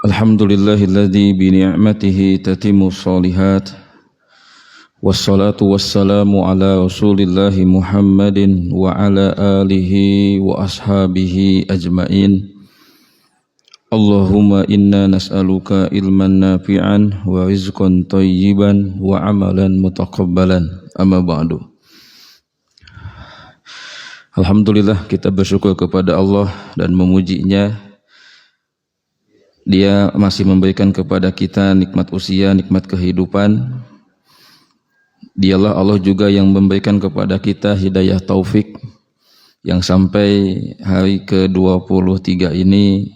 Alhamdulillahilladzi bi ni'matihi tatimmu shalihat wassalatu wassalamu ala rasulillahi Muhammadin wa ala alihi wa ashabihi ajmain. Allahumma inna nas'aluka ilman nafi'an wa rizqan thayyiban wa amalan mutaqabbalan, amma ba'du. Alhamdulillah, kita bersyukur kepada Allah dan memujinya. Dia masih memberikan kepada kita nikmat usia, nikmat kehidupan. Dialah Allah juga yang memberikan kepada kita hidayah taufik, yang sampai hari ke-23 ini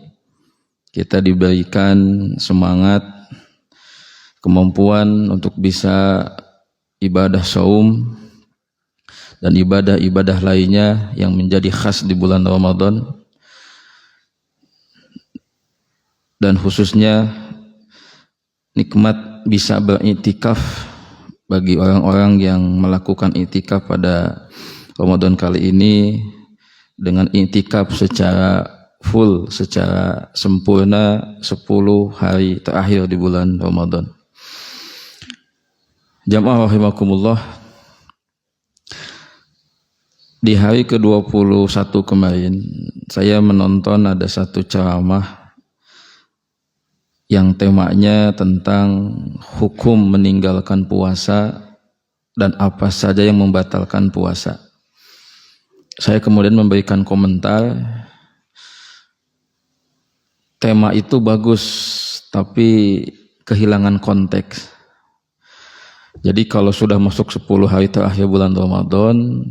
kita diberikan semangat, kemampuan untuk bisa ibadah saum dan ibadah-ibadah lainnya yang menjadi khas di bulan Ramadan. Dan khususnya nikmat bisa beriktikaf bagi orang-orang yang melakukan iktikaf pada Ramadan kali ini dengan iktikaf secara full, secara sempurna 10 hari terakhir di bulan Ramadan. Jamaah rahimakumullah, di hari ke-21 kemarin saya menonton ada satu ceramah yang temanya tentang hukum meninggalkan puasa dan apa saja yang membatalkan puasa. Saya kemudian memberikan komentar, tema itu bagus tapi kehilangan konteks. Jadi kalau sudah masuk 10 hari terakhir bulan Ramadan,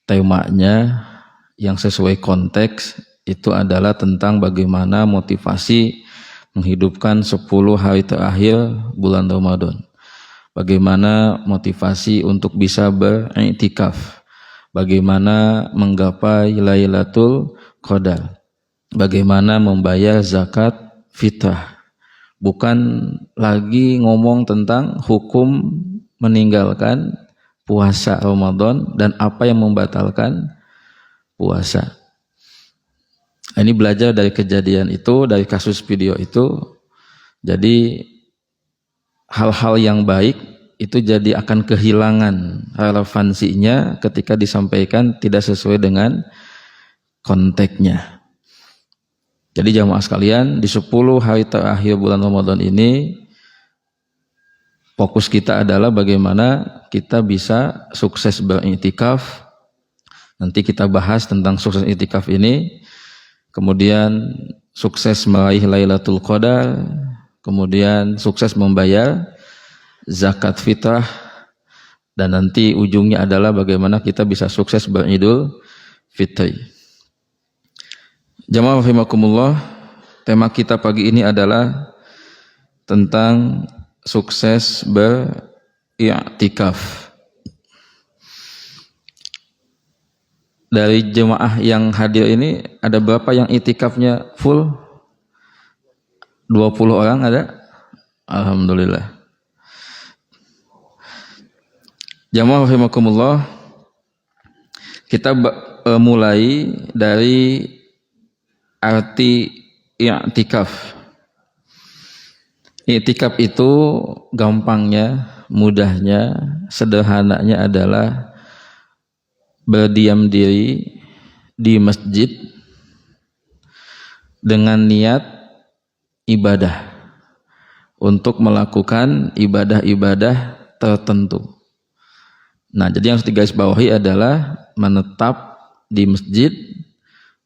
temanya yang sesuai konteks itu adalah tentang bagaimana motivasi menghidupkan 10 hari terakhir bulan Ramadan. Bagaimana motivasi untuk bisa beriktikaf. Bagaimana menggapai Lailatul Qadar. Bagaimana membayar zakat fitrah. Bukan lagi ngomong tentang hukum meninggalkan puasa Ramadan dan apa yang membatalkan puasa. Ini belajar dari kejadian itu, dari kasus video itu. Jadi hal-hal yang baik itu jadi akan kehilangan relevansinya ketika disampaikan tidak sesuai dengan konteksnya. Jadi jamaah sekalian, di 10 hari terakhir bulan Ramadan ini fokus kita adalah bagaimana kita bisa sukses beriktikaf. Nanti kita bahas tentang sukses iktikaf ini. Kemudian sukses meraih Lailatul Qadar, kemudian sukses membayar zakat fitrah, dan nanti ujungnya adalah bagaimana kita bisa sukses beridul fitri. Jamaah rahimakumullah, tema kita pagi ini adalah tentang sukses beriktikaf. Dari jemaah yang hadir ini ada berapa yang iktikafnya full? 20 orang ada? Alhamdulillah. Jamaah rahimakumullah, kita mulai dari arti iktikaf. Iktikaf itu gampangnya, mudahnya, sederhananya adalah berdiam diri di masjid dengan niat ibadah untuk melakukan ibadah-ibadah tertentu. Nah, jadi yang harus digarisbawahi adalah menetap di masjid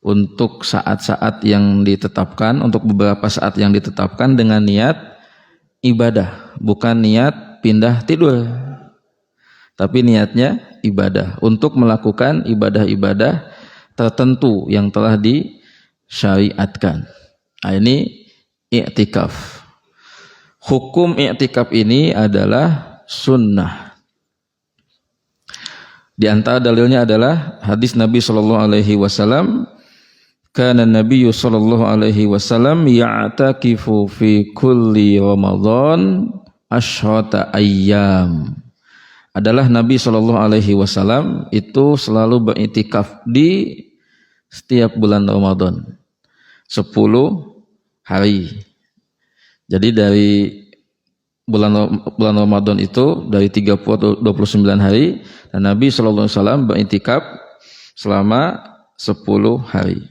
untuk saat-saat yang ditetapkan, untuk beberapa saat yang ditetapkan dengan niat ibadah, bukan niat pindah tidur. Tapi niatnya ibadah untuk melakukan ibadah-ibadah tertentu yang telah disyariatkan. Nah, ini i'tikaf. Hukum i'tikaf ini adalah sunnah. Di antara dalilnya adalah hadis Nabi sallallahu alaihi wasallam, kana Nabiyyu sallallahu alaihi wasallam ya'takifu fi kulli Ramadan asyrata ayyam. Adalah Nabi Shallallahu Alaihi Wasallam itu selalu beriktikaf di setiap bulan Ramadan 10 hari. Jadi dari bulan Ramadan itu dari 30 atau 29 hari dan Nabi sallallahu alaihi wasallam beriktikaf selama 10 hari.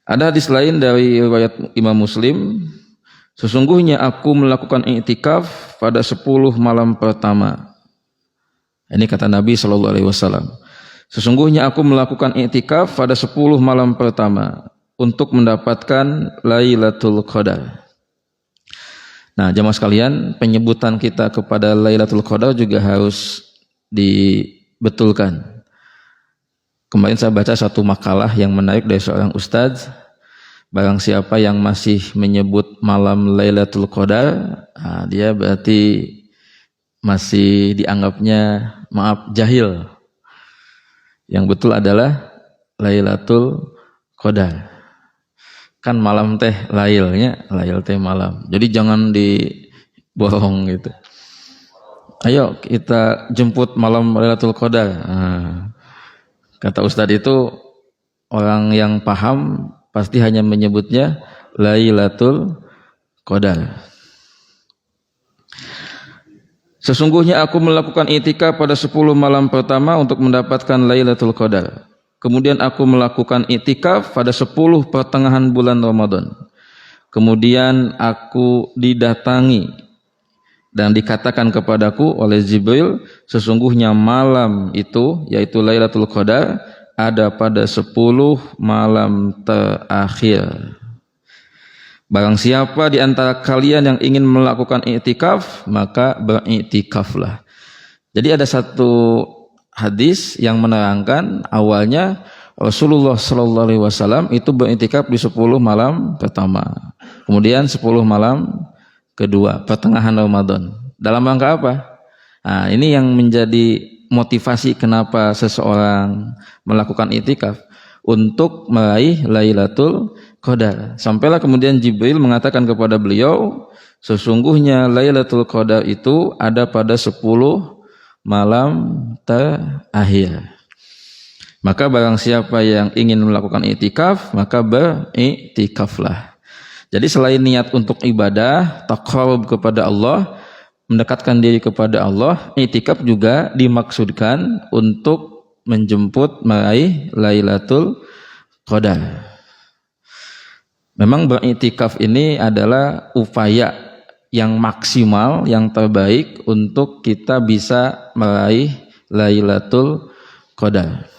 Ada hadis lain dari riwayat Imam Muslim, sesungguhnya aku melakukan i'tikaf pada 10 malam pertama. Ini kata Nabi sallallahu alaihi wasallam. Sesungguhnya aku melakukan i'tikaf pada 10 malam pertama untuk mendapatkan Lailatul Qadar. Nah, jemaah sekalian, penyebutan kita kepada Lailatul Qadar juga harus dibetulkan. Kemarin saya baca satu makalah yang menarik dari seorang ustadz. Barang siapa yang masih menyebut malam Lailatul Qadar, dia berarti masih dianggapnya jahil. Yang betul adalah Lailatul Qadar. Kan malam teh lailnya, lail teh malam. Jadi jangan dibohong gitu. Ayo kita jemput malam Lailatul Qadar. Kata Ustadz itu orang yang paham pasti hanya menyebutnya Lailatul Qadar. Sesungguhnya aku melakukan i'tikaf pada 10 malam pertama untuk mendapatkan Lailatul Qadar. Kemudian aku melakukan i'tikaf pada 10 pertengahan bulan Ramadan. Kemudian aku didatangi dan dikatakan kepadaku oleh Jibril, sesungguhnya malam itu, yaitu Lailatul Qadar, ada pada 10 malam terakhir. Barang siapa di antara kalian yang ingin melakukan i'tikaf, maka beriktikaflah. Jadi ada satu hadis yang menerangkan awalnya Rasulullah sallallahu alaihi wasallam itu beriktikaf di 10 malam pertama. Kemudian 10 malam kedua, pertengahan Ramadan. Dalam rangka apa? Nah, ini yang menjadi motivasi kenapa seseorang melakukan i'tikaf, untuk meraih Lailatul Qadar. Sampailah kemudian Jibril mengatakan kepada beliau, sesungguhnya Lailatul Qadar itu ada pada 10 malam terakhir. Maka barang siapa yang ingin melakukan i'tikaf, maka beriktikaflah. Jadi selain niat untuk ibadah, taqarrub kepada Allah, mendekatkan diri kepada Allah, i'tikaf juga dimaksudkan untuk menjemput meraih Lailatul Qadar. Memang beriktikaf ini adalah upaya yang maksimal, yang terbaik untuk kita bisa meraih Lailatul Qadar.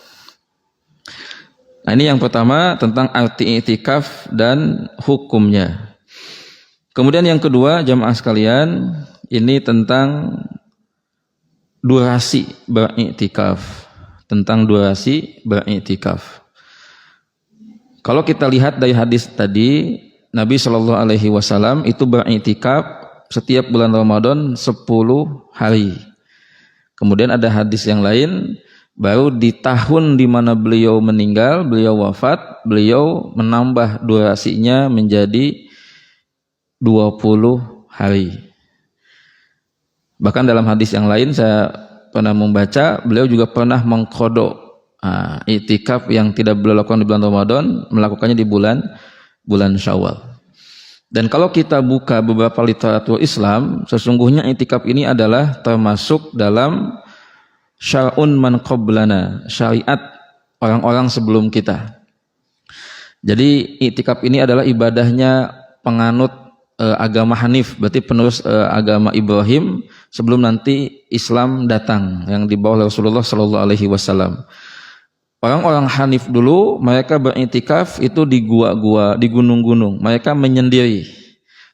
Nah, ini yang pertama tentang arti i'tikaf dan hukumnya. Kemudian yang kedua, jamaah sekalian, ini tentang durasi beriktikaf. Tentang durasi beriktikaf. Kalau kita lihat dari hadis tadi, Nabi Shallallahu Alaihi Wasallam itu beriktikaf setiap bulan Ramadan 10 hari. Kemudian ada hadis yang lain, baru di tahun di mana beliau meninggal, beliau wafat, beliau menambah durasinya menjadi 20 hari. Bahkan dalam hadis yang lain saya pernah membaca, beliau juga pernah mengqadha i'tikaf yang tidak beliau lakukan di bulan Ramadan, melakukannya di bulan Syawal. Dan kalau kita buka beberapa literatur Islam, sesungguhnya i'tikaf ini adalah termasuk dalam syar'un man qablana, syariat orang-orang sebelum kita. Jadi i'tikaf ini adalah ibadahnya penganut agama Hanif, berarti penerus agama Ibrahim sebelum nanti Islam datang yang dibawa oleh Rasulullah sallallahu alaihi wasallam. Orang-orang Hanif dulu mereka beriktikaf itu di gua-gua, di gunung-gunung. Mereka menyendiri.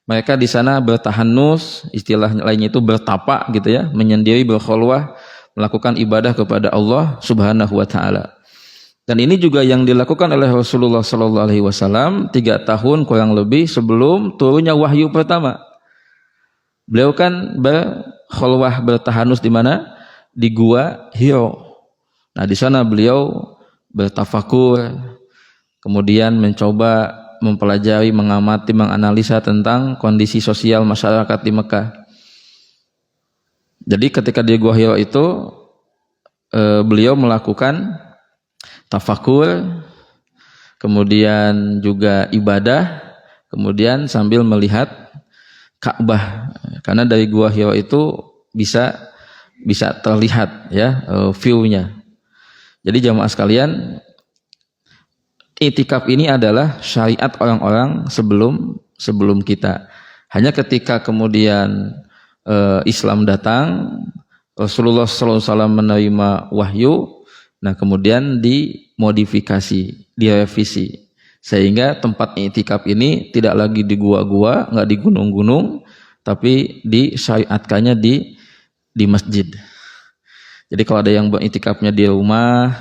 Mereka di sana bertahanus, istilah lainnya itu bertapa gitu ya, menyendiri, berkhulwah, melakukan ibadah kepada Allah Subhanahu wa taala. Dan ini juga yang dilakukan oleh Rasulullah sallallahu alaihi wasallam 3 tahun kurang lebih sebelum turunnya wahyu pertama. Beliau kan berkhulwah, bertahanus di mana? Di gua Hiro. Nah, di sana beliau bertafakur, kemudian mencoba mempelajari, mengamati, menganalisa tentang kondisi sosial masyarakat di Mekah. Jadi ketika di Gua Hiro itu beliau melakukan tafakur, kemudian juga ibadah, kemudian sambil melihat Ka'bah. Karena dari Gua Hira itu bisa terlihat ya view-nya. Jadi jamaah sekalian, i'tikaf ini adalah syariat orang-orang sebelum kita. Hanya ketika kemudian Islam datang, Rasulullah SAW menerima wahyu, nah kemudian dimodifikasi, direvisi, sehingga tempat i'tikaf ini tidak lagi di gua-gua, nggak di gunung-gunung, tapi disyariatkannya di masjid. Jadi kalau ada yang beriktikafnya di rumah,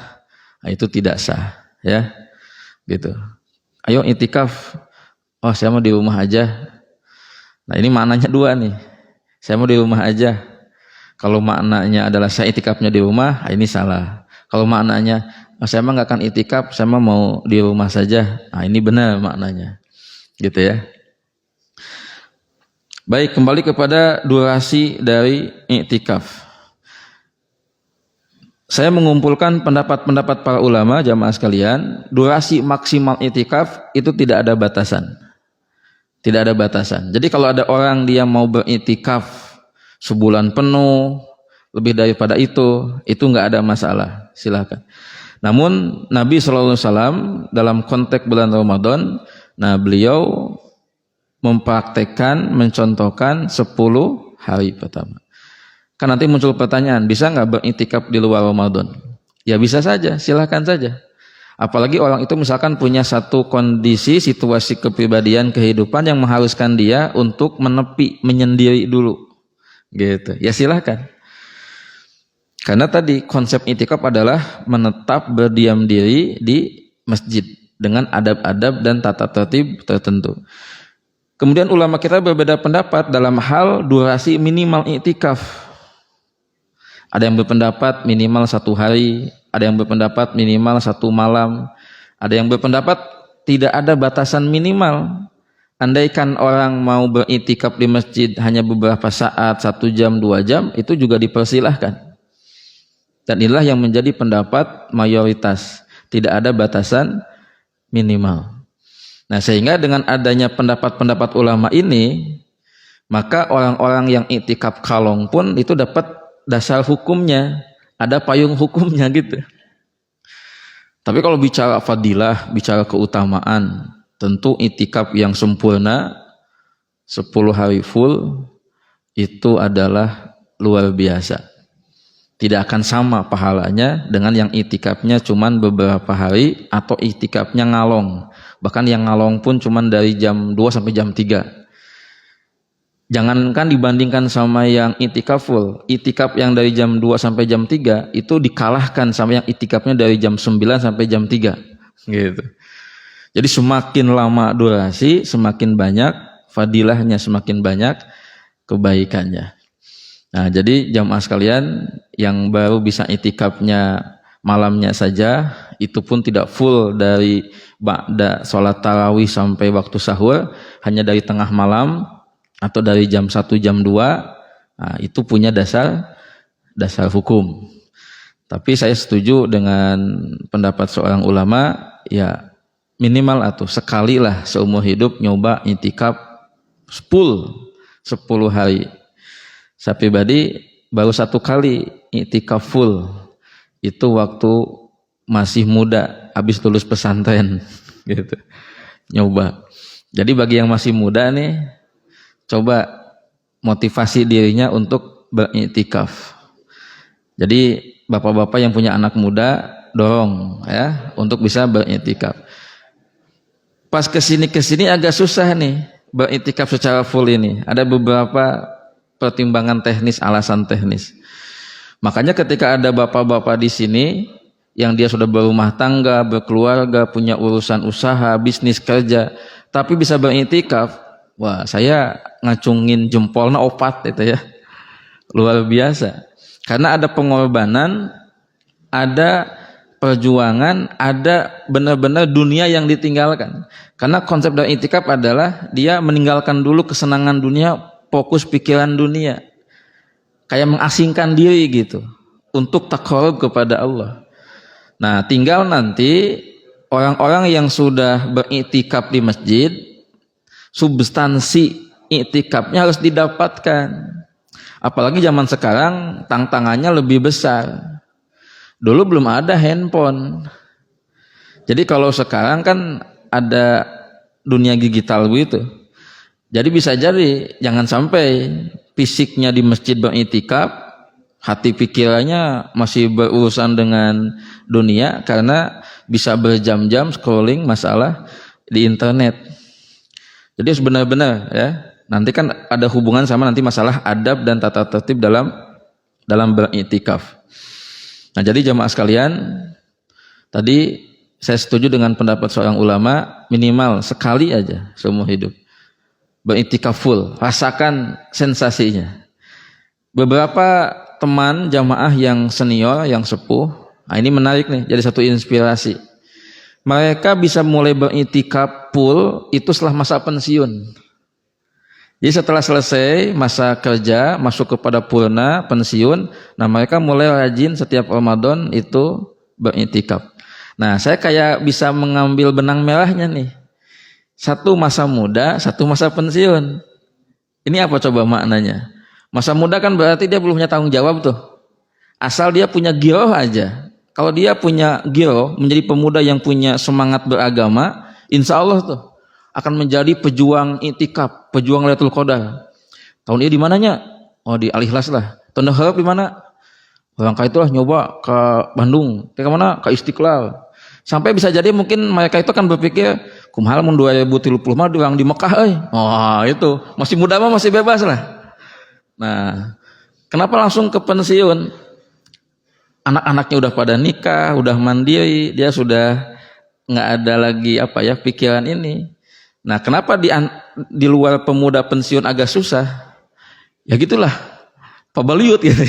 nah itu tidak sah, ya, gitu. Ayo iktikaf, oh saya mau di rumah aja. Nah ini maknanya dua nih, saya mau di rumah aja. Kalau maknanya adalah saya iktikafnya di rumah, ini salah. Kalau maknanya saya mah nggak akan iktikaf, saya mah mau di rumah saja, nah ini benar maknanya, gitu ya. Baik, kembali kepada durasi dari i'tikaf. Saya mengumpulkan pendapat-pendapat para ulama jamaah sekalian, durasi maksimal i'tikaf itu tidak ada batasan. Tidak ada batasan. Jadi kalau ada orang dia mau beriktikaf sebulan penuh, lebih daripada itu nggak ada masalah, silakan. Namun Nabi SAW dalam konteks bulan Ramadan, nah beliau mempraktekkan, mencontohkan 10 hari pertama. Kan nanti muncul pertanyaan, bisa nggak beriktikaf di luar Ramadan? Ya bisa saja, silakan saja. Apalagi orang itu misalkan punya satu kondisi, situasi kepribadian, kehidupan yang mengharuskan dia untuk menepi, menyendiri dulu, gitu. Ya silakan. Karena tadi konsep i'tikaf adalah menetap berdiam diri di masjid dengan adab-adab dan tata tertib tertentu. Kemudian ulama kita berbeda pendapat dalam hal durasi minimal i'tikaf. Ada yang berpendapat minimal 1 hari, ada yang berpendapat minimal 1 malam, ada yang berpendapat tidak ada batasan minimal. Andaikan orang mau beriktikaf di masjid hanya beberapa saat, 1 jam, 2 jam, itu juga dipersilahkan. Dan inilah yang menjadi pendapat mayoritas, tidak ada batasan minimal. Nah, sehingga dengan adanya pendapat-pendapat ulama ini, maka orang-orang yang i'tikaf kalong pun itu dapat dasar hukumnya, ada payung hukumnya gitu. Tapi kalau bicara fadilah, bicara keutamaan, tentu i'tikaf yang sempurna 10 hari full itu adalah luar biasa. Tidak akan sama pahalanya dengan yang i'tikafnya cuman beberapa hari atau i'tikafnya ngalong. Bahkan yang ngalong pun cuman dari jam 2 sampai jam 3. Jangankan dibandingkan sama yang i'tikaf full. I'tikaf yang dari jam 2 sampai jam 3 itu dikalahkan sama yang i'tikafnya dari jam 9 sampai jam 3. Gitu. Jadi semakin lama durasi, semakin banyak fadilahnya, semakin banyak kebaikannya. Nah, jadi jamaah sekalian yang baru bisa i'tikafnya malamnya saja, itu pun tidak full dari ba'da sholat tarawih sampai waktu sahur, hanya dari tengah malam atau dari jam 1 jam 2, nah, itu punya dasar hukum. Tapi saya setuju dengan pendapat seorang ulama, ya minimal atau sekali lah seumur hidup nyoba i'tikaf full 10 hari. Saya pribadi baru 1 kali i'tikaf full, itu waktu masih muda, habis lulus pesantren, gitu. Nyoba. Jadi bagi yang masih muda nih, coba motivasi dirinya untuk beriktikaf. Jadi bapak-bapak yang punya anak muda, dorong ya untuk bisa beriktikaf. Pas kesini agak susah nih beriktikaf secara full ini. Ada beberapa pertimbangan teknis, alasan teknis. Makanya ketika ada bapak-bapak di sini yang dia sudah berumah tangga, berkeluarga, punya urusan usaha, bisnis, kerja, tapi bisa beriktikaf, wah saya ngacungin jempolnya opat itu ya. Luar biasa. Karena ada pengorbanan, ada perjuangan, ada benar-benar dunia yang ditinggalkan. Karena konsep dari i'tikaf adalah dia meninggalkan dulu kesenangan dunia, fokus pikiran dunia, kayak mengasingkan diri gitu untuk taqarrub kepada Allah. Nah, tinggal nanti orang-orang yang sudah beriktikaf di masjid, substansi i'tikafnya harus didapatkan. Apalagi zaman sekarang tantangannya lebih besar. Dulu belum ada handphone. Jadi kalau sekarang kan ada dunia digital begitu. Jadi bisa jadi jangan sampai fisiknya di masjid beriktikaf, hati pikirannya masih berurusan dengan dunia karena bisa berjam-jam scrolling masalah di internet. Jadi harus benar-benar ya. Nanti kan ada hubungan sama nanti masalah adab dan tata tertib dalam beriktikaf. Nah, jadi jamaah sekalian, tadi saya setuju dengan pendapat seorang ulama, minimal sekali aja seumur hidup beriktikaf full, rasakan sensasinya. Beberapa teman jamaah yang senior, yang sepuh, nah ini menarik nih, jadi satu inspirasi. Mereka bisa mulai beriktikaf full itu setelah masa pensiun. Jadi setelah selesai masa kerja, masuk kepada purna, pensiun, nah mereka mulai rajin setiap Ramadan itu beriktikaf. Nah, saya kayak bisa mengambil benang merahnya nih. Satu masa muda, satu masa pensiun. Ini apa coba maknanya? Masa muda kan berarti dia belum punya tanggung jawab tuh. Asal dia punya giroh aja. Kalau dia punya giroh, menjadi pemuda yang punya semangat beragama, insya Allah tuh akan menjadi pejuang i'tikaf, pejuang Lailatul Qadar. Tahun ini di mananya? Oh, di Al-Ikhlas lah. Tahun depan di mana? Langkah itulah nyoba ke Bandung. Ke mana? Ke Istiqlal. Sampai bisa jadi mungkin mereka itu akan berpikir, kumaha mun 2030 mah orang di Mekah euy. Oh, itu. Masih muda mah masih bebas lah. Nah, kenapa langsung ke pensiun? Anak-anaknya udah pada nikah, udah mandiri, dia sudah nggak ada lagi pikiran ini. Nah, kenapa di luar pemuda pensiun agak susah? Ya gitulah, pabaliut gitu,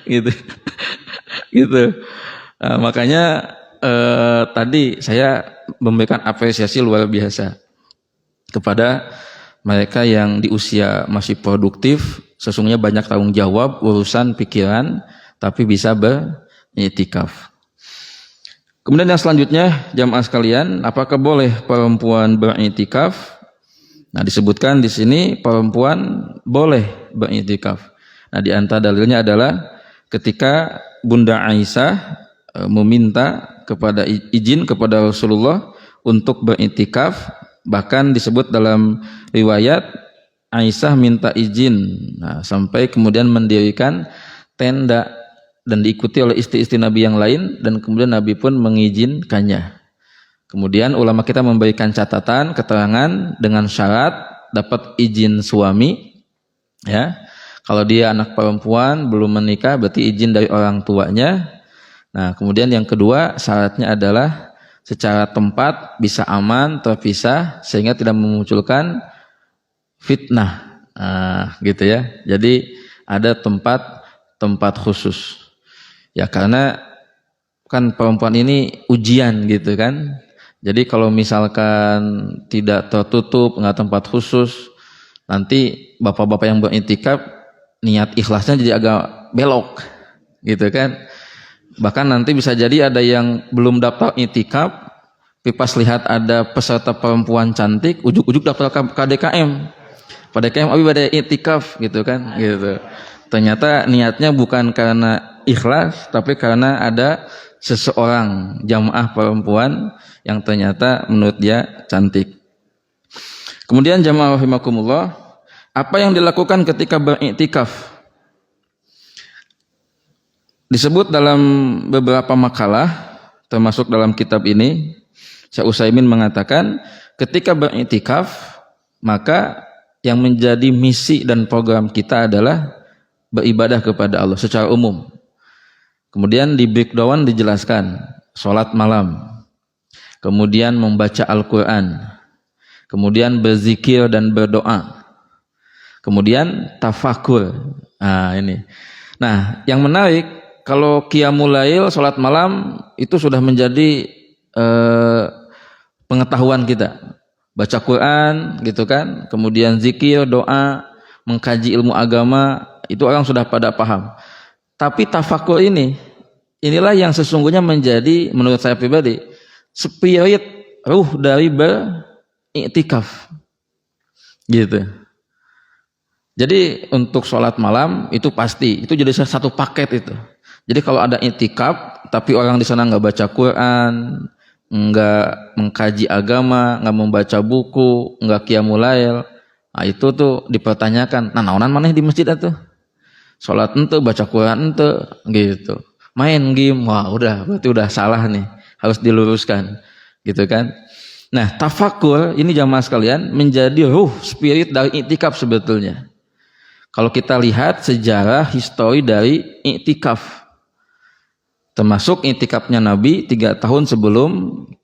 gitu, gitu. Nah, makanya tadi saya memberikan apresiasi luar biasa kepada mereka yang di usia masih produktif, sesungguhnya banyak tanggung jawab, urusan pikiran, tapi bisa beriktikaf. Kemudian yang selanjutnya, jamaah sekalian, apakah boleh perempuan beriktikaf? Nah, disebutkan di sini perempuan boleh beriktikaf. Nah, di antara dalilnya adalah ketika Bunda Aisyah meminta izin kepada Rasulullah untuk beriktikaf, bahkan disebut dalam riwayat Aisyah minta izin, sampai kemudian mendirikan tenda dan diikuti oleh istri-istri Nabi yang lain, dan kemudian Nabi pun mengizinkannya. Kemudian ulama kita memberikan catatan, keterangan dengan syarat dapat izin suami, ya. Kalau dia anak perempuan belum menikah berarti izin dari orang tuanya. Nah, kemudian yang kedua syaratnya adalah secara tempat bisa aman, terpisah sehingga tidak memunculkan fitnah. Nah, gitu ya. Jadi ada tempat khusus. Ya karena kan perempuan ini ujian gitu kan. Jadi kalau misalkan tidak tertutup, nggak tempat khusus, nanti bapak-bapak yang beriktikaf niat ikhlasnya jadi agak belok gitu kan. Bahkan nanti bisa jadi ada yang belum daftar iktikaf, tapi pas lihat ada peserta perempuan cantik, ujuk-ujuk daftar ke DKM. Pada DKM abi pada iktikaf gitu kan gitu. Ternyata niatnya bukan karena ikhlas, tapi karena ada seseorang jamaah perempuan yang ternyata menurut dia cantik. Kemudian jamaah rahimakumullah, apa yang dilakukan ketika beriktikaf? Disebut dalam beberapa makalah, termasuk dalam kitab ini, Syekh Utsaimin mengatakan, ketika beriktikaf, maka yang menjadi misi dan program kita adalah beribadah kepada Allah secara umum. Kemudian di breakdown dijelaskan sholat malam, kemudian membaca Al-Quran, kemudian berzikir dan berdoa, kemudian tafakur. Nah ini. Nah yang menarik, kalau qiyamul lail, sholat malam itu sudah menjadi pengetahuan kita. Baca Quran gitu kan, kemudian zikir, doa, mengkaji ilmu agama, itu orang sudah pada paham. Tapi tafakur inilah yang sesungguhnya menjadi menurut saya pribadi spirit ruh dari beriktikaf. Gitu. Jadi untuk sholat malam itu pasti, itu jadi satu paket itu. Jadi kalau ada i'tikaf tapi orang di sana nggak baca Quran, nggak mengkaji agama, nggak membaca buku, nggak qiyamul lail, nah itu tuh dipertanyakan. Nah, naonan maneh di masjid atuh? Sholat ente, baca Quran ente, gitu. Main game, wah udah, berarti udah salah nih, harus diluruskan, gitu kan. Nah, tafakur ini jamaah sekalian menjadi spirit dari i'tikaf sebetulnya. Kalau kita lihat sejarah histori dari i'tikaf, termasuk i'tikafnya Nabi 3 tahun sebelum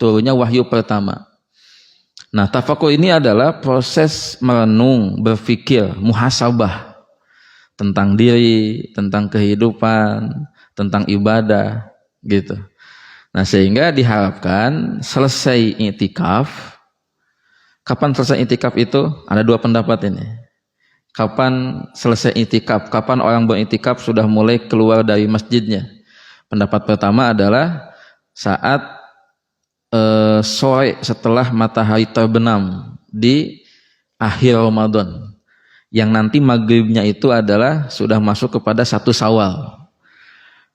turunnya wahyu pertama. Nah, tafakur ini adalah proses merenung, berpikir, muhasabah tentang diri, tentang kehidupan, tentang ibadah, gitu. Nah, sehingga diharapkan selesai i'tikaf. Kapan selesai i'tikaf itu? Ada 2 pendapat ini. Kapan selesai i'tikaf? Kapan orang beriktikaf sudah mulai keluar dari masjidnya? Pendapat pertama adalah saat sore setelah matahari terbenam di akhir Ramadan. Yang nanti maghribnya itu adalah sudah masuk kepada 1 Syawal.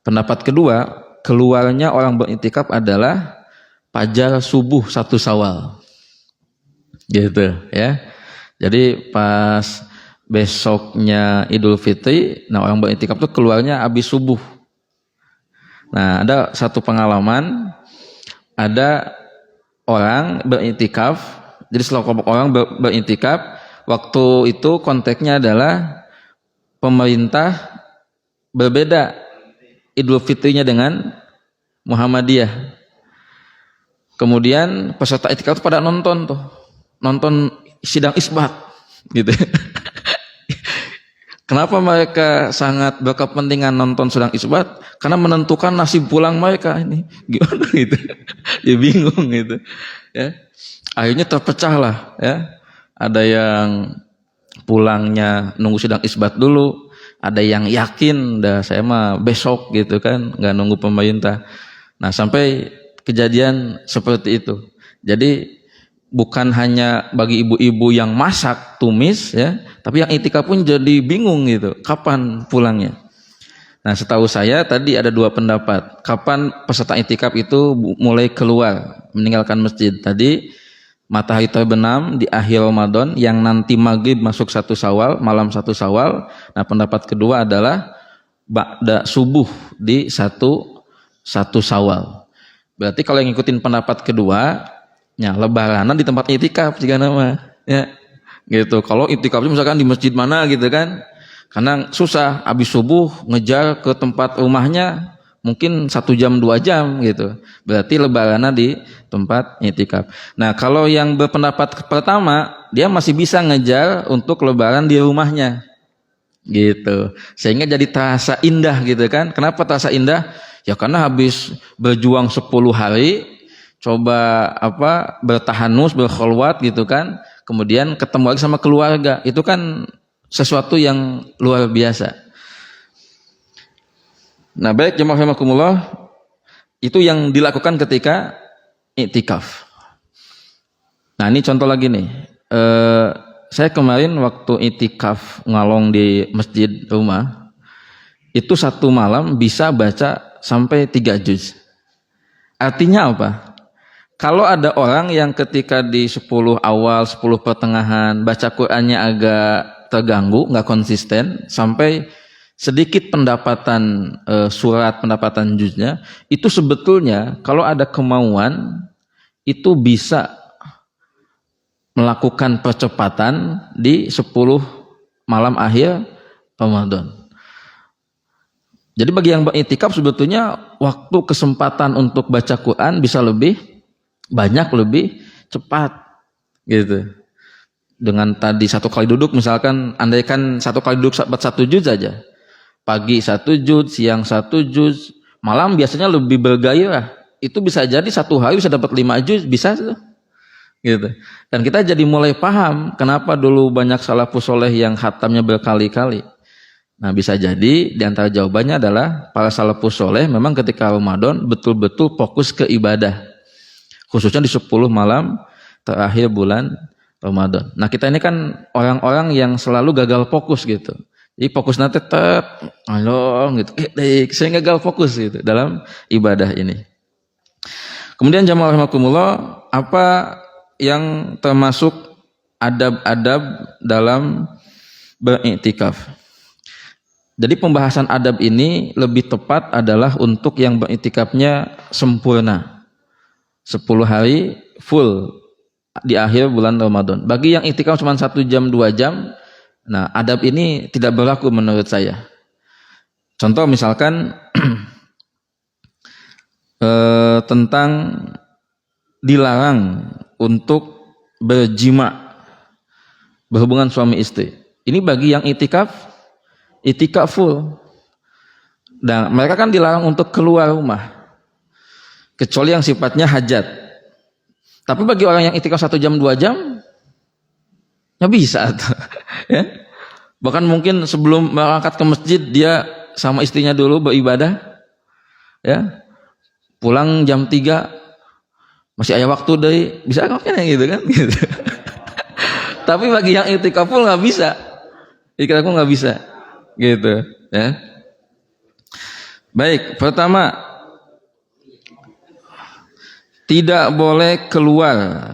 Pendapat kedua, keluarnya orang beriktikaf adalah fajar subuh 1 Syawal. Gitu ya. Jadi pas besoknya Idul Fitri, nah orang beriktikaf itu keluarnya habis subuh. Nah, ada satu pengalaman, ada orang beriktikaf, jadi sekelompok orang beriktikaf, waktu itu konteksnya adalah pemerintah berbeda Idul Fitrinya dengan Muhammadiyah. Kemudian peserta i'tikaf pada nonton sidang isbat gitu. Kenapa mereka sangat berkepentingan nonton sidang isbat? Karena menentukan nasib pulang mereka ini. Gimana gitu. Dia bingung gitu. Ya. Akhirnya terpecah lah ya. Ada yang pulangnya nunggu sidang isbat dulu, ada yang yakin dah saya mah besok gitu kan, nggak nunggu pemerintah. Nah, sampai kejadian seperti itu. Jadi bukan hanya bagi ibu-ibu yang masak tumis ya, tapi yang i'tikaf pun jadi bingung gitu, kapan pulangnya. Nah, setahu saya tadi ada 2 pendapat. Kapan peserta i'tikaf itu mulai keluar, meninggalkan masjid? Tadi matahari terbenam di akhir Ramadan yang nanti maghrib masuk 1 Syawal, malam 1 Syawal. Nah, pendapat kedua adalah ba'da subuh di 1 Syawal. Berarti kalau yang ngikutin pendapat kedua, ya lebaranan di tempat i'tikaf jika nama, ya. Gitu. Kalau i'tikafnya misalkan di masjid mana gitu kan. Karena susah habis subuh ngejar ke tempat rumahnya mungkin 1 jam 2 jam gitu. Berarti lebarannya di tempat i'tikaf. Nah, kalau yang berpendapat pertama, dia masih bisa ngejar untuk lebaran di rumahnya. Gitu. Sehingga jadi terasa indah gitu kan. Kenapa terasa indah? Ya karena habis berjuang 10 hari, coba bertahanus, berkhulwat gitu kan. Kemudian ketemu lagi sama keluarga. Itu kan sesuatu yang luar biasa. Nah, baik jemaah rahimakumullah, itu yang dilakukan ketika i'tikaf. Nah, ini contoh lagi nih. Saya kemarin waktu i'tikaf ngalong di masjid rumah, itu 1 malam bisa baca sampai 3 juz. Artinya apa? Kalau ada orang yang ketika di 10 awal, 10 pertengahan baca Qur'annya agak terganggu, nggak konsisten, sampai sedikit pendapatan surat, pendapatan juznya, itu sebetulnya kalau ada kemauan itu bisa melakukan percepatan di 10 malam akhir Ramadan. Jadi bagi yang beriktikaf sebetulnya waktu kesempatan untuk baca Quran bisa lebih banyak, lebih cepat gitu. Dengan tadi 1 kali duduk, misalkan andaikan 1 kali duduk 1 juz saja, pagi 1 juz, siang 1 juz, malam biasanya lebih bergairah. Itu bisa jadi 1 hari bisa dapat 5 juz, bisa tuh. Gitu. Dan kita jadi mulai paham kenapa dulu banyak salafus soleh yang khatamnya berkali-kali. Nah, bisa jadi diantara jawabannya adalah para salafus soleh memang ketika Ramadan betul-betul fokus ke ibadah, khususnya di 10 malam terakhir bulan Ramadan. Nah kita ini kan orang-orang yang selalu gagal fokus gitu. Jadi fokus nanti tetap along gitu, saya gagal fokus gitu dalam ibadah ini. Kemudian jamaah rahimakumullah, apa yang termasuk adab-adab dalam beriktikaf? Jadi pembahasan adab ini lebih tepat adalah untuk yang beriktikafnya sempurna. 10 hari full di akhir bulan Ramadan. Bagi yang iktikaf cuma 1 jam 2 jam, nah adab ini tidak berlaku menurut saya. Contoh misalkan tentang dilarang untuk berjima, berhubungan suami istri. Ini bagi yang iktikaf full. Dan mereka kan dilarang untuk keluar rumah, kecuali yang sifatnya hajat. Tapi bagi orang yang iktikaf 1 jam 2 jam, nggak bisa tuh. Ya? Bahkan mungkin sebelum berangkat ke masjid dia sama istrinya dulu beribadah, ya. Pulang jam 3 masih ada waktu dari bisa ngapain gitu kan gitu. Tapi bagi yang iktikaf full nggak bisa. Iktikaf full nggak bisa. Gitu, ya. Baik, pertama tidak boleh keluar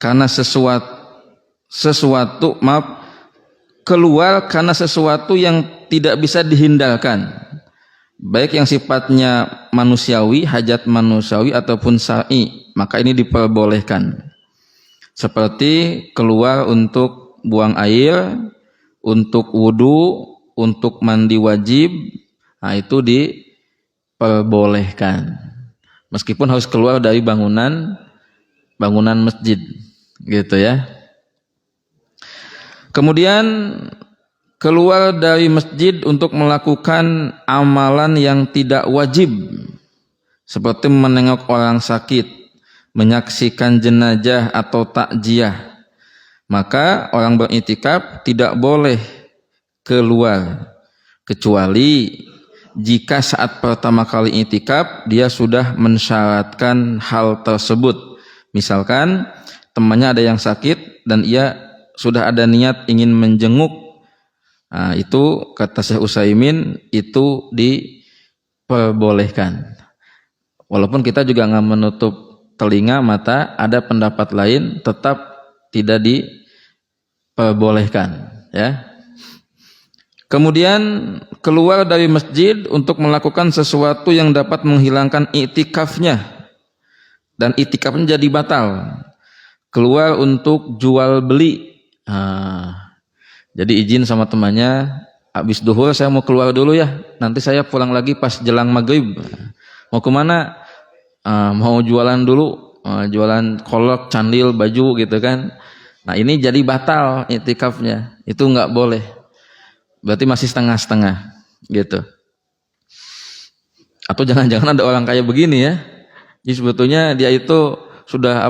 karena sesuatu keluar karena sesuatu yang tidak bisa dihindarkan, baik yang sifatnya manusiawi, hajat manusiawi ataupun syar'i, maka ini diperbolehkan. Seperti keluar untuk buang air, untuk wudu, untuk mandi wajib, nah itu diperbolehkan. Meskipun harus keluar dari bangunan masjid, gitu ya. Kemudian keluar dari masjid untuk melakukan amalan yang tidak wajib, seperti menengok orang sakit, menyaksikan jenazah atau takziah. Maka orang beriktikaf tidak boleh keluar, kecuali jika saat pertama kali iktikaf dia sudah mensyaratkan hal tersebut. Misalkan temannya ada yang sakit dan ia sudah ada niat ingin menjenguk, nah, itu kata Syekh Utsaimin itu diperbolehkan. Walaupun kita juga nggak menutup telinga mata, ada pendapat lain tetap tidak diperbolehkan, ya. Kemudian keluar dari masjid untuk melakukan sesuatu yang dapat menghilangkan iktikafnya dan iktikafnya jadi batal. Keluar untuk jual beli. Jadi izin sama temannya, habis duhur saya mau keluar dulu ya, nanti saya pulang lagi pas jelang maghrib. Mau kemana? Mau jualan dulu, jualan kolak, candil, baju gitu kan. Nah ini jadi batal iktikafnya, itu nggak boleh. Berarti masih setengah-setengah gitu. Atau jangan-jangan ada orang kayak begini ya. Jadi sebetulnya dia itu sudah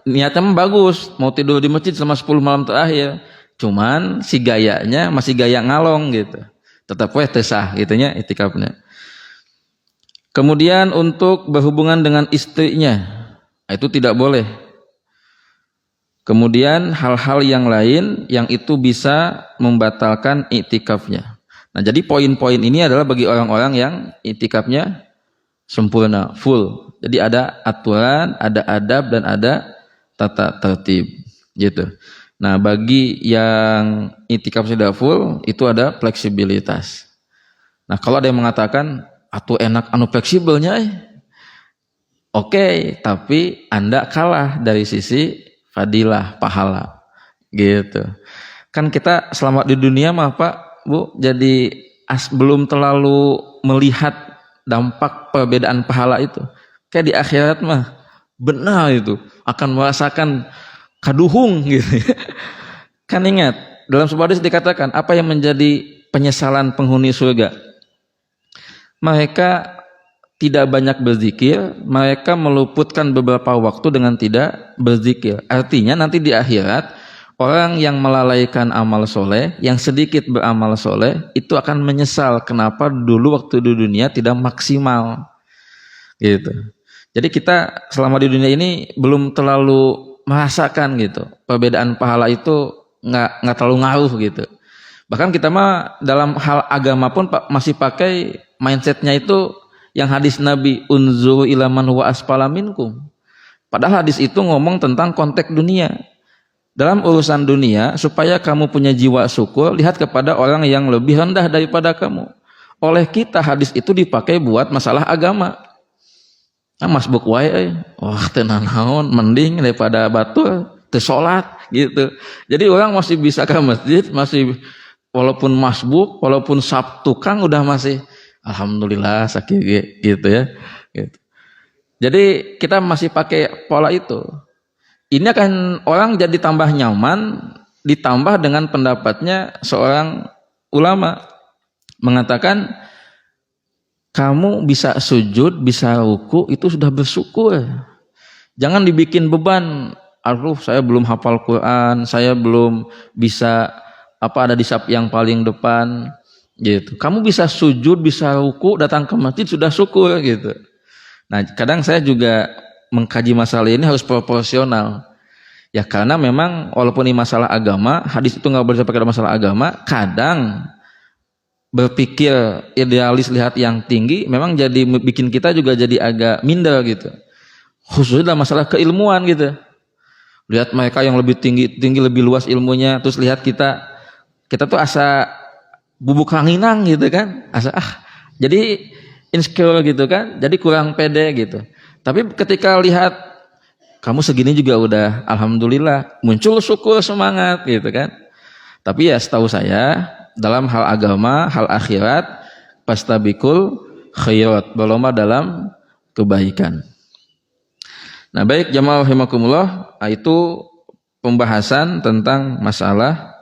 niatnya bagus, mau tidur di masjid selama 10 malam terakhir. Cuman si gayanya masih gaya ngalong gitu. Tetap tesah gitunya iktikafnya. Kemudian untuk berhubungan dengan istrinya, itu tidak boleh. Kemudian hal-hal yang lain yang itu bisa membatalkan iktikafnya. Nah, jadi poin-poin ini adalah bagi orang-orang yang iktikafnya sempurna, full. Jadi ada aturan, ada adab dan ada tata tertib, gitu. Nah, bagi yang iktikaf sudah full itu ada fleksibilitas. Nah, kalau ada yang mengatakan atuh enak anu fleksibelnya oke, tapi Anda kalah dari sisi fadilah, pahala, gitu. Kan kita selama di dunia mah Pak, Bu, jadi belum terlalu melihat dampak perbedaan pahala itu. Kayak di akhirat mah benar itu akan merasakan kaduhung gitu. Kan ingat dalam sebuah hadis dikatakan apa yang menjadi penyesalan penghuni surga? Mereka tidak banyak berzikir, mereka meluputkan beberapa waktu dengan tidak berzikir. Artinya nanti di akhirat orang yang melalaikan amal soleh, yang sedikit beramal soleh, itu akan menyesal kenapa dulu waktu di dunia tidak maksimal. Gitu. Jadi kita selama di dunia ini belum terlalu merasakan gitu. Perbedaan pahala itu nggak terlalu ngaruh gitu. Bahkan kita mah dalam hal agama pun masih pakai mindsetnya itu yang hadis Nabi unzuru ila man huwa asfala minkum. Padahal hadis itu ngomong tentang konteks dunia. Dalam urusan dunia, supaya kamu punya jiwa syukur, lihat kepada orang yang lebih rendah daripada kamu. Oleh kita hadis itu dipakai buat masalah agama. Masbuk wae, wah tenan naon, mending daripada batur teu salat gitu. Jadi orang masih bisa ke masjid, masih walaupun masbuk, walaupun sabtu kang udah masih alhamdulillah sakit gitu ya. Gitu. Jadi kita masih pakai pola itu. Ini akan orang jadi tambah nyaman, ditambah dengan pendapatnya seorang ulama mengatakan kamu bisa sujud, bisa ruku itu sudah bersyukur. Jangan dibikin beban. Aduh, saya belum hafal Quran, saya belum bisa ada di saf yang paling depan gitu. Kamu bisa sujud, bisa ruku, datang ke masjid sudah syukur gitu. Nah, kadang saya juga mengkaji masalah ini harus proporsional. Ya karena memang walaupun ini masalah agama, hadis itu nggak boleh dipakai dalam masalah agama, kadang berpikir idealis lihat yang tinggi memang jadi bikin kita juga jadi agak minder gitu. Khususnya dalam masalah keilmuan gitu. Lihat mereka yang lebih tinggi lebih luas ilmunya, terus lihat kita tuh asa bubuk ranginang gitu kan. Asa jadi insecure gitu kan, jadi kurang pede gitu. Tapi ketika lihat kamu segini juga udah alhamdulillah, muncul syukur semangat gitu kan. Tapi ya setahu saya dalam hal agama, hal akhirat, pastabikul khairat, berlomba dalam kebaikan. Nah, baik jamaah rahimakumullah, itu pembahasan tentang masalah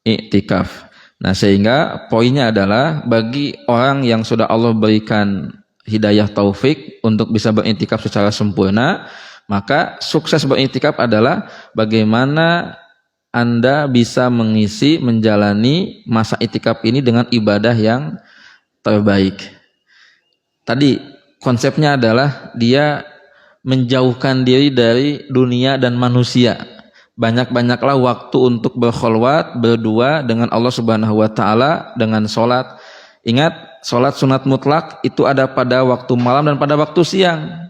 i'tikaf. Nah, sehingga poinnya adalah bagi orang yang sudah Allah berikan hidayah taufik untuk bisa beriktikaf secara sempurna, maka sukses beriktikaf adalah bagaimana Anda bisa mengisi, menjalani masa iktikaf ini dengan ibadah yang terbaik. Tadi konsepnya adalah dia menjauhkan diri dari dunia dan manusia. Banyak-banyaklah waktu untuk berkholwat, berdua dengan Allah Subhanahu wa taala dengan salat. Ingat, salat sunat mutlak itu ada pada waktu malam dan pada waktu siang.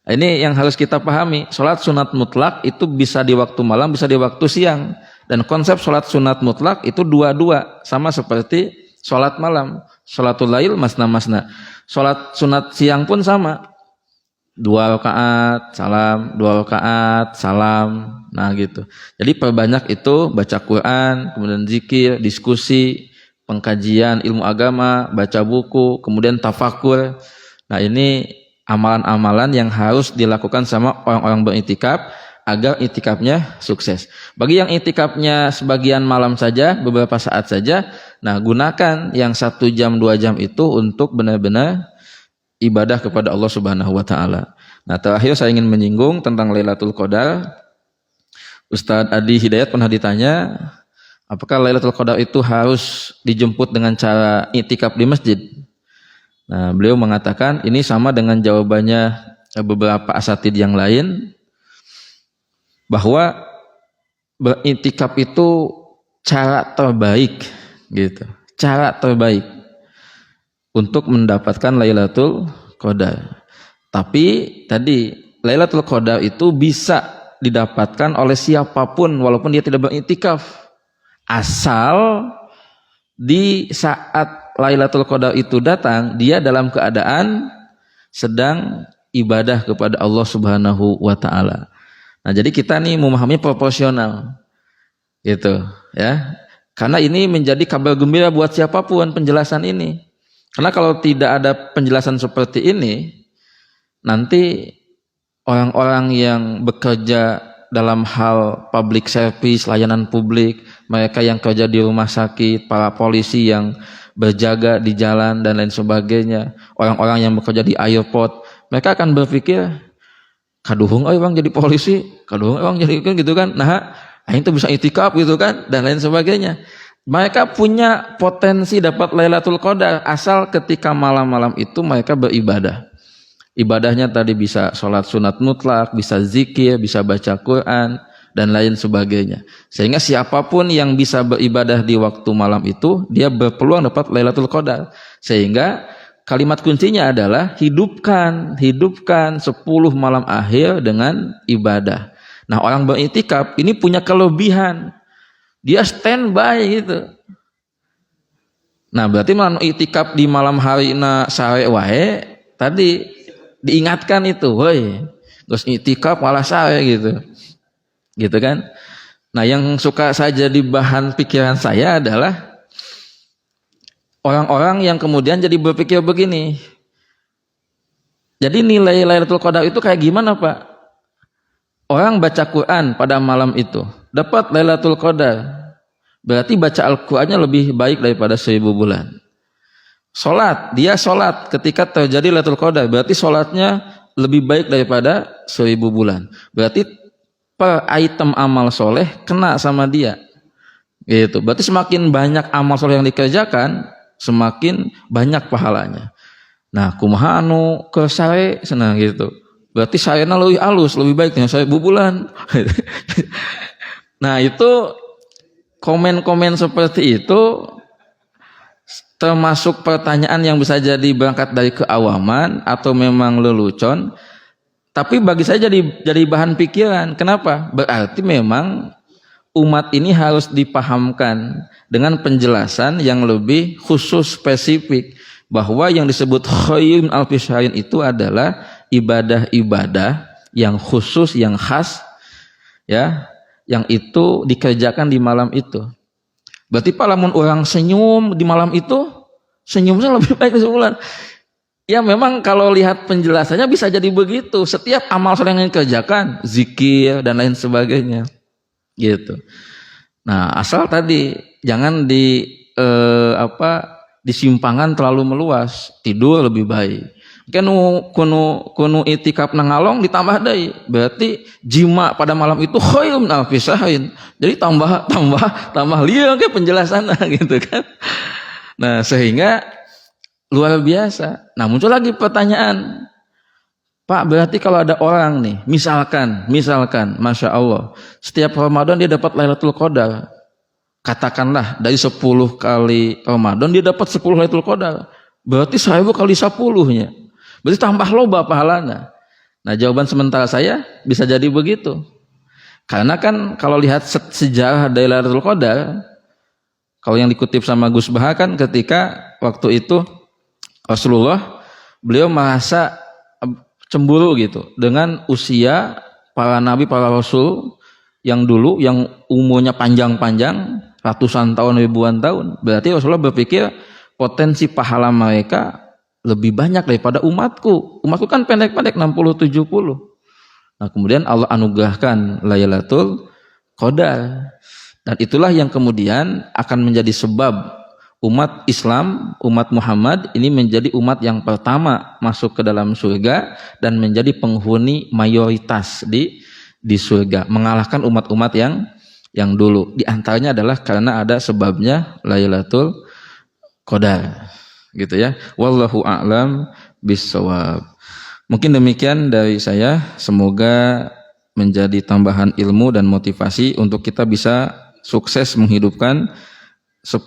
Ini yang harus kita pahami. Salat sunat mutlak itu bisa di waktu malam, bisa di waktu siang. Dan konsep salat sunat mutlak itu dua-dua, sama seperti salat malam. Salatul lail masna-masna. Salat sunat siang pun sama. 2 rakaat salam, 2 rakaat salam. Nah gitu. Jadi perbanyak itu baca Quran, kemudian zikir, diskusi, pengkajian ilmu agama, baca buku, kemudian tafakur. Nah ini amalan-amalan yang harus dilakukan sama orang-orang beriktikaf agar iktikafnya sukses. Bagi yang iktikafnya sebagian malam saja, beberapa saat saja, nah gunakan yang 1 jam 2 jam itu untuk benar-benar ibadah kepada Allah Subhanahu wa taala. Nah, terakhir saya ingin menyinggung tentang Lailatul Qadar. Ustadz Adi Hidayat pernah ditanya, apakah Lailatul Qadar itu harus dijemput dengan cara iktikaf di masjid? Nah, beliau mengatakan ini sama dengan jawabannya beberapa asatid yang lain, bahwa beriktikaf itu cara terbaik gitu. Cara terbaik untuk mendapatkan Lailatul Qadar. Tapi tadi Lailatul Qadar itu bisa didapatkan oleh siapapun walaupun dia tidak beriktikaf. Asal di saat Lailatul Qadar itu datang, dia dalam keadaan sedang ibadah kepada Allah Subhanahu wa taala. Nah, jadi kita nih memahami proporsional. Gitu, ya. Karena ini menjadi kabar gembira buat siapapun penjelasan ini. Karena kalau tidak ada penjelasan seperti ini, nanti orang-orang yang bekerja dalam hal public service, layanan publik, mereka yang kerja di rumah sakit, para polisi yang berjaga di jalan dan lain sebagainya, orang-orang yang bekerja di airport, mereka akan berpikir, kaduhung orang jadi polisi, kaduhung orang jadi gitu kan, nah itu bisa iktikaf gitu kan, dan lain sebagainya. Mereka punya potensi dapat Lailatul Qadar asal ketika malam-malam itu mereka beribadah. Ibadahnya tadi bisa sholat sunat mutlak, bisa zikir, bisa baca Quran, dan lain sebagainya. Sehingga siapapun yang bisa beribadah di waktu malam itu, dia berpeluang dapat Lailatul Qadar. Sehingga kalimat kuncinya adalah hidupkan 10 malam akhir dengan ibadah. Nah, orang beriktikaf ini punya kelebihan. Dia standby gitu. Nah, berarti malam iktikaf di malam hari na sare wae tadi diingatkan itu, woi, geus iktikaf malah sare gitu. Gitu kan? Nah, yang suka saja di bahan pikiran saya adalah orang-orang yang kemudian jadi berpikir begini. Jadi nilai Lailatul Qadar itu kayak gimana, Pak? Orang baca Quran pada malam itu dapat Lailatul Qadar. Berarti baca Al-Qur'annya lebih baik daripada 1000 bulan. Dia sholat ketika terjadi Lailatul Qadar, berarti sholatnya lebih baik daripada 1000 bulan. Berarti per item amal soleh kena sama dia. Gitu. Berarti semakin banyak amal soleh yang dikerjakan, semakin banyak pahalanya. Nah, kumaha anu ke sare senang gitu. Berarti sarena lebih halus, lebih baik dengan 1000 bulan. Nah, itu komen-komen seperti itu termasuk pertanyaan yang bisa jadi berangkat dari keawaman atau memang lelucon, tapi bagi saya jadi bahan pikiran. Kenapa? Berarti memang umat ini harus dipahamkan dengan penjelasan yang lebih khusus spesifik bahwa yang disebut khairun alfi syahrin itu adalah ibadah-ibadah yang khusus, yang khas, ya, yang itu dikerjakan di malam itu. Berarti palamun orang senyum di malam itu, senyumnya lebih baik dari sebulan. Ya memang kalau lihat penjelasannya bisa jadi begitu. Setiap amal soleh yang dikerjakan, zikir dan lain sebagainya, gitu. Nah, asal tadi jangan disimpangan terlalu meluas. Tidur lebih baik. Kunu itikaf nangalong ditambah deui, berarti jima pada malam itu khairun alfi syahrin. Jadi tambah lieu ke penjelasanna gitu kan. Nah, sehingga luar biasa. Nah, muncul lagi pertanyaan. Pak, berarti kalau ada orang nih, misalkan Masya Allah, setiap Ramadan dia dapat Lailatul Qadar. Katakanlah dari 10 kali Ramadan dia dapat 10 Lailatul Qadar. Berarti 1000 kali 10-nya. Berarti tambah loba pahalana. Nah, jawaban sementara saya bisa jadi begitu. Karena kan kalau lihat sejarah dari Lailatul Qadar, kalau yang dikutip sama Gus Baha kan ketika waktu itu Rasulullah, beliau merasa cemburu gitu dengan usia para nabi, para rasul yang dulu yang umurnya panjang-panjang, ratusan tahun, ribuan tahun. Berarti Rasulullah berpikir potensi pahala mereka lebih banyak daripada umatku. Umatku kan pendek-pendek 60-70. Nah, kemudian Allah anugerahkan Lailatul Qadar. Dan itulah yang kemudian akan menjadi sebab umat Islam, umat Muhammad ini menjadi umat yang pertama masuk ke dalam surga dan menjadi penghuni mayoritas di surga, mengalahkan umat-umat yang dulu. Di antaranya adalah karena ada sebabnya Lailatul Qadar. Gitu ya. Wallahu a'lam bissawab. Mungkin demikian dari saya. Semoga menjadi tambahan ilmu dan motivasi untuk kita bisa sukses menghidupkan 10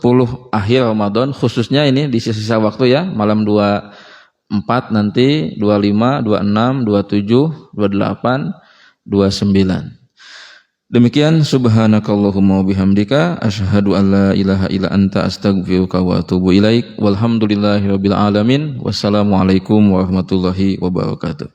akhir Ramadan, khususnya ini di sisa waktu ya, malam 24 nanti, 25, 26, 27, 28, 29. Demikian, subhanakallahumma wabihamdika asyhadu an la ilaha illa anta astaghfiruka wa atubu ilaik. Walhamdulillahirabbil alamin. Wassalamualaikum warahmatullahi wabarakatuh.